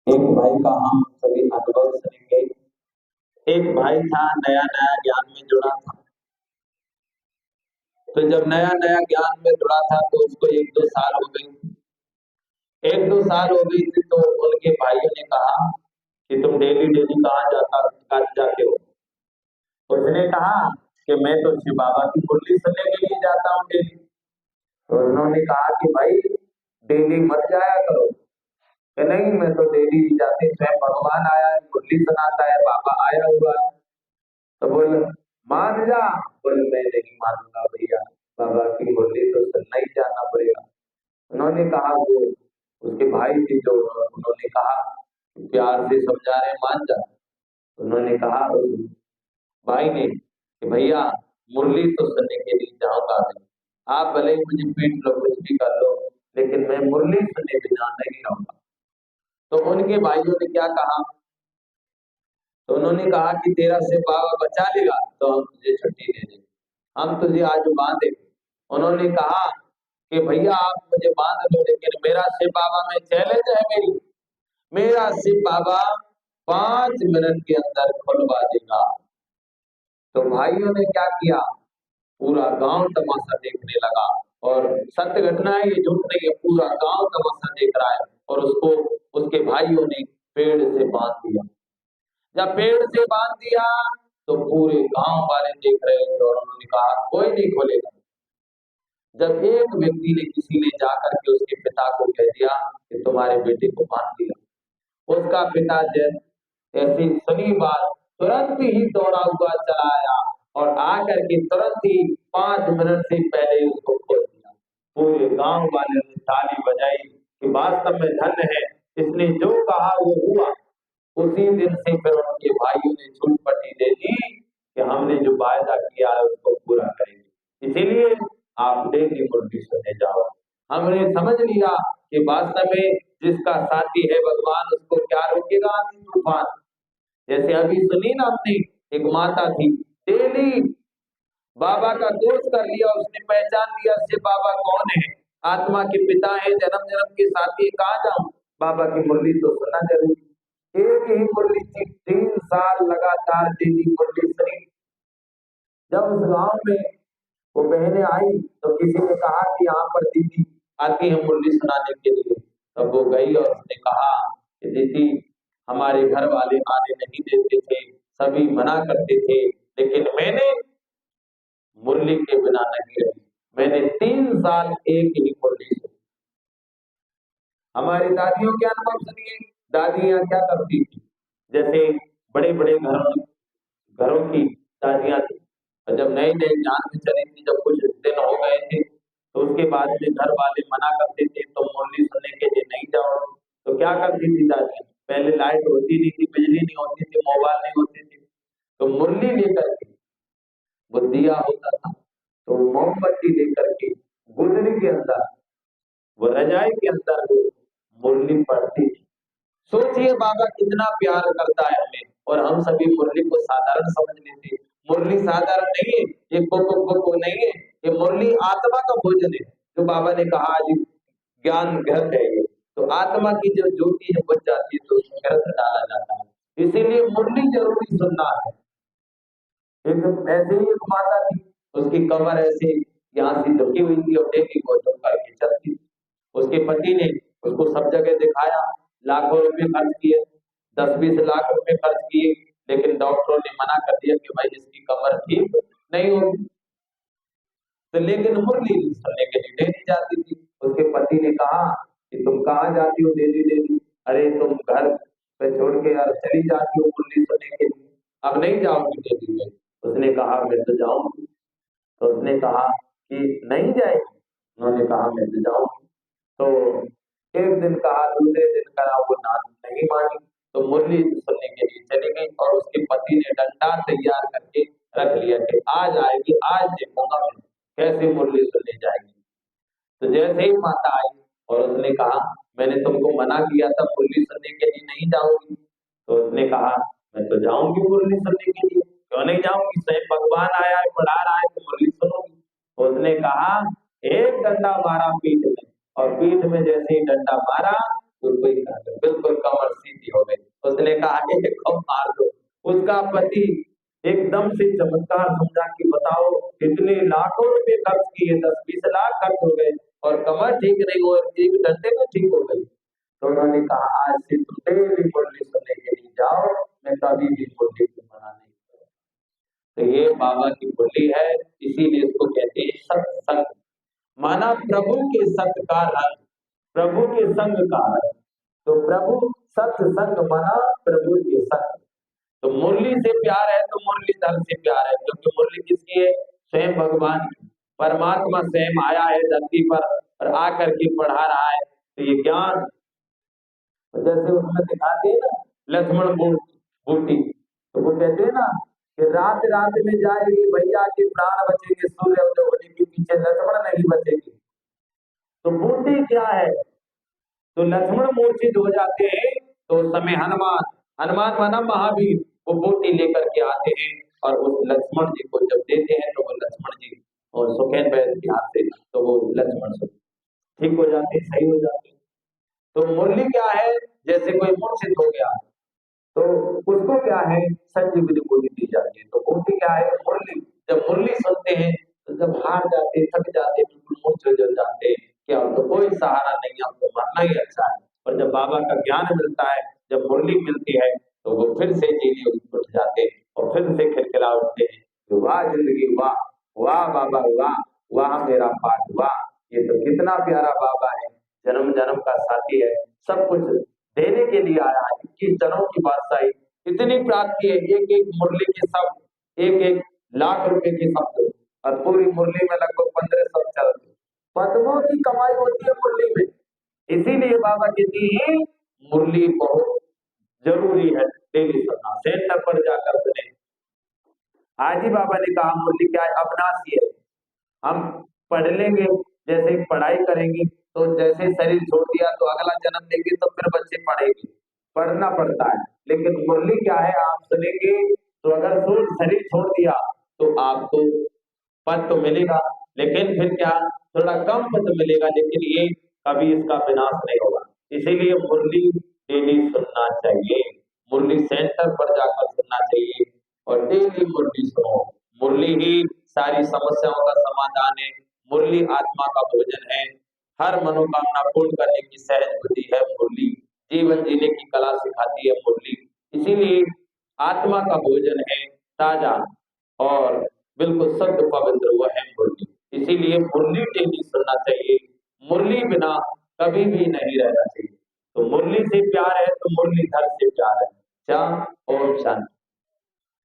एक भाई का हम सभी अनुभव सुनेंगे। एक भाई था, नया नया ज्ञान में जुड़ा था। तो जब नया नया ज्ञान में जुड़ा था तो उसको 1-2 साल हो गई थी। 1-2 साल हो गई थी तो उनके भाइयों ने कहा कि तुम डेली डेली कहाँ जाते हो। उसने कहा कि मैं तो शिव बाबा की मुरली सुनने के लिए जाता हूँ डेली। तो उन्होंने कहा कि भाई डेली मत जाया करो। कि नहीं, मैं तो डेली नहीं जाती, स्वयं भगवान आया है, मुरली सुनाता है, बाबा आया हुआ है। तो बोले मान जा। बोले मैं नहीं मानूंगा भैया, बाबा की मुरली तो सुनना ही जाना पड़ेगा। उन्होंने कहा, वो उसके भाई थे जो, उन्होंने कहा प्यार से समझा रहे, मान जा। उन्होंने कहा उस भाई ने कि भैया मुरली तो सुनने के लिए जाऊंगा मैं, आप भले ही मुझे पीट लो, कुछ भी कर लो, लेकिन मैं मुरली सुनने बिना नहीं रहूंगा। तो उनके भाइयों ने क्या कहा, तो उन्होंने कहा कि तेरा शिव बाबा बचा लेगा तो हम तुझे छुट्टी दे देंगे, हम तुझे आज बांधेंगे। उन्होंने कहा कि भैया आप मुझे बांध लो, लेकिन मेरा शिव बाबा में चैलेंज है, मेरा शिव बाबा 5 मिनट के अंदर खुलवा देगा। तो भाइयों ने क्या किया, पूरा गांव तमाशा देखने लगा। और सत्य घटना है, ये झूठ नहीं है, पूरा गांव तमाशा देख रहा है। और उसको उसके भाइयों ने पेड़ से बांध दिया। जब पेड़ से बांध दिया तो पूरे गांव वाले देख रहे थे और उन्होंने कहा कोई नहीं खोलेगा। जब एक व्यक्ति ने, किसी ने जाकर के उसके पिता को कह दिया कि तुम्हारे बेटे को बांध दिया, उसका पिता ऐसी सुनी बात तुरंत ही दौड़ा हुआ चला आया और आकर के तुरंत ही 5 मिनट से पहले ही उसको खोल दिया। पूरे गांव वाले ने ताली बजाई कि वास्तव में धन्य है, इसने जो कहा वो हुआ। उसी दिन से फिर उनके भाइयों ने झूठ पट्टी दे दी कि हमने जो वायदा किया है उसको पूरा करेंगे, इसीलिए आप डेली मुर्गी सुनने जाओ। हमने समझ लिया कि वास्तव में जिसका साथी है भगवान, उसको क्या रोकेगा आंधी तूफान। जैसे अभी सुनी ना हमने, एक माता थी, डेली बाबा का दोष कर लिया, उसने पहचान लिया शिव बाबा कौन है, आत्मा के पिता है, जन्म जन्म के साथी, कहाँ जाऊं, बाबा की मुरली तो सुनना जरूरी। एक ही मुरली थी, 3 साल लगातार डेली मुरली सुनी। जब उस गांव में वो बहनें आई तो किसी ने कहा कि यहाँ पर दीदी आती है मुरली सुनाने के लिए। तब वो गई और उसने कहा कि दीदी हमारे घर वाले आने नहीं देते थे, सभी मना करते थे, लेकिन मैंने मुरली के बिना नहीं रही, मैंने 3 साल एक ही मुरली सुनी। हमारी दादियों के अनुभव सुनिए, दादियां क्या करती थी। जैसे बड़े बड़े घरों की दादियां थी, और जब नई नई जान में चली थी, जब कुछ दिन हो गए थे तो उसके बाद में घर वाले मना करते थे तो मुरली सुनने के लिए नहीं जाओ। तो क्या करती थी दादियां, पहले लाइट होती नहीं थी, बिजली नहीं होती थी, मोबाइल नहीं होते थे, तो मुरली लेकर के, वो दिया होता था तो मोमबत्ती लेकर के गुदड़ी के अंदर, वो रजाई के अंदर वो मुरली पढ़ती थी। सोचिए बाबा कितना प्यार करता है हमें, और हम सभी मुरली को साधारण समझ लेते हैं। मुरली साधारण नहीं है, ये को नहीं है, ये मुरली आत्मा का भोजन है। जो बाबा ने कहा आज ज्ञान घृत है ये, तो आत्मा की जो ज्योति है बुझ जाती है तो उसमें घृत डाला जाता है, इसीलिए मुरली जरूरी सुनना है। एक ऐसे ही एक माता थी, उसकी कमर ऐसे यहाँ से झुकी हुई थी और डेली को झुक करके चलती थी। उसके पति ने उसको सब जगह दिखाया, लाखों रुपए खर्च किए, 10-20 लाख रुपए खर्च किए, लेकिन डॉक्टरों ने मना कर दिया कि भाई इसकी कमर ठीक नहीं होगी। तो लेकिन मुरली सुनने के लिए डेली जाती थी। उसके पति ने कहा कि तुम कहाँ जाती हो डेली डेली, अरे तुम घर पे छोड़ के यार चली जाती हो मुरली सुनने के लिए, अब नहीं जाओगी डेली में। उसने कहा मैं तो जाऊंगी। तो उसने कहा कि नहीं जाएगी, उन्होंने कहा मैं तो जाऊंगी। तो एक दिन कहा, दूसरे दिन कहा, वो ना नहीं मानी, तो मुरली सुनने के लिए चली गई और उसके पति ने डंडा तैयार करके रख लिया कि आज आएगी, आज देखूंगा मैं कैसे मुरली सुनने जाएगी। तो जैसे ही माता आई और उसने कहा मैंने तुमको मना किया था मुरली सुनने के लिए, नहीं जाऊंगी। तो उसने कहा मैं तो जाऊंगी मुरली सुनने के लिए, क्यों नहीं जाऊंगी, स्वयं भगवान आया है, पढ़ा रहा है, तो मुरली सुनूंगी। तो उसने कहा, एक डंडा मारा पीठ में, और पीठ में जैसे ही डंडा मारा बिल्कुल बिल्कुल कमर उसने कहा एक और मार दो। उसका पति एकदम से चमत्कार समझा कि बताओ इतने लाखों रुपए खर्च किए, 10-20 लाख खर्च हो गए और कमर ठीक नहीं हो, एक घंटे में ठीक हो गई। तो उन्होंने कहा आज से तुम डेली मुरली सुनने के लिए जाओ, मैं कभी भी मुरली को मना नहीं करूंगा। तो ये बाबा की मुरली है, इसीलिए इसको कहते हैं सत्संग, माना प्रभु के सत्य का रंग, प्रभु के संग का रंग। तो प्रभु सत्संग माना प्रभु के संग। तो मुरली से प्यार है तो मुरलीधर से प्यार है, क्योंकि मुरली किसकी है? स्वयं भगवान की। परमात्मा स्वयं आया है धरती पर और आकर के पढ़ा रहा है। तो ये ज्ञान तो जैसे उसमें दिखाते हैं ना लक्ष्मण बूटी, तो वो कहते हैं ना कि रात रात में जाएगी भैया के प्राण बचेंगे, सूर्य उदय होने के पीछे लक्ष्मण नहीं बचेगी। तो बूटी क्या है? तो लक्ष्मण मूर्छित हो जाते हैं तो उस समय हनुमान, हनुमान माना महावीर, वो बूटी लेकर के आते हैं और उस लक्ष्मण जी को जब देते हैं तो वो लक्ष्मण जी और सुखेन बैठ के हाथ से तो वो लक्ष्मण ठीक हो जाते हैं, सही हो जाते हैं। तो मुरली क्या है? जैसे कोई मूर्छित हो गया तो उसको क्या है? संजीवनी गोली दी जाती है। तो बूटी क्या है? मुरली। जब मुरली सुनते हैं तो जब हार जाते, थक जाते, बिल्कुल मूर्छित हो जाते, क्या तो कोई सहारा नहीं है, हमको मरना ही अच्छा है। और जब बाबा का ज्ञान मिलता है, जब मुरली मिलती है तो वो फिर से जीने उठ जाते और फिर से खिलखिला उठते हैं। तो वाह जिंदगी वाह, वाह बाबा वाह, वाह मेरा पाठ वाह। ये तो कितना प्यारा बाबा है, जन्म जन्म का साथी है, सब कुछ देने के लिए आया है। 21 जनों की बादशाही, इतनी प्राप्ति है, एक एक मुरली के शब्द, एक एक लाख रुपए के शब्द, और पूरी मुरली में लगभग 1500 चलते, पद्मों की कमाई होती है मुरली में। इसीलिए बाबा कहते हैं मुरली बहुत जरूरी है, डेली सुनना, सेंटर पर जाकर सुने। आज ही बाबा ने कहा मुरली क्या है? अविनाशी है। हम पढ़ लेंगे, जैसे पढ़ाई करेंगे तो जैसे शरीर छोड़ दिया तो अगला जन्म लेंगे तो फिर बच्चे पढ़ेंगे, पढ़ना पड़ता है। लेकिन मुरली क्या है? आप सुनेंगे तो अगर शरीर छोड़ दिया तो आपको पद तो मिलेगा, लेकिन फिर क्या? थोड़ा कम पद मिलेगा, लेकिन ये कभी इसका विनाश नहीं होगा। इसीलिए मुरली डेली सुनना चाहिए, मुरली सेंटर पर जाकर सुनना चाहिए और डेली मुरली सुनो। मुरली ही सारी समस्याओं का समाधान है, मुरली आत्मा का भोजन है, हर मनोकामना पूर्ण करने की सहज बुद्धि है मुरली, जीवन जीने की कला सिखाती है मुरली। इसीलिए आत्मा का भोजन है, ताजा और बिल्कुल शुद्ध पवित्र वो है मुरली। इसीलिए मुरली डेली सुनना चाहिए, मुरली बिना कभी भी नहीं रहना चाहिए। तो मुरली से प्यार है तो मुरलीधर से प्यार है। ओम शांति।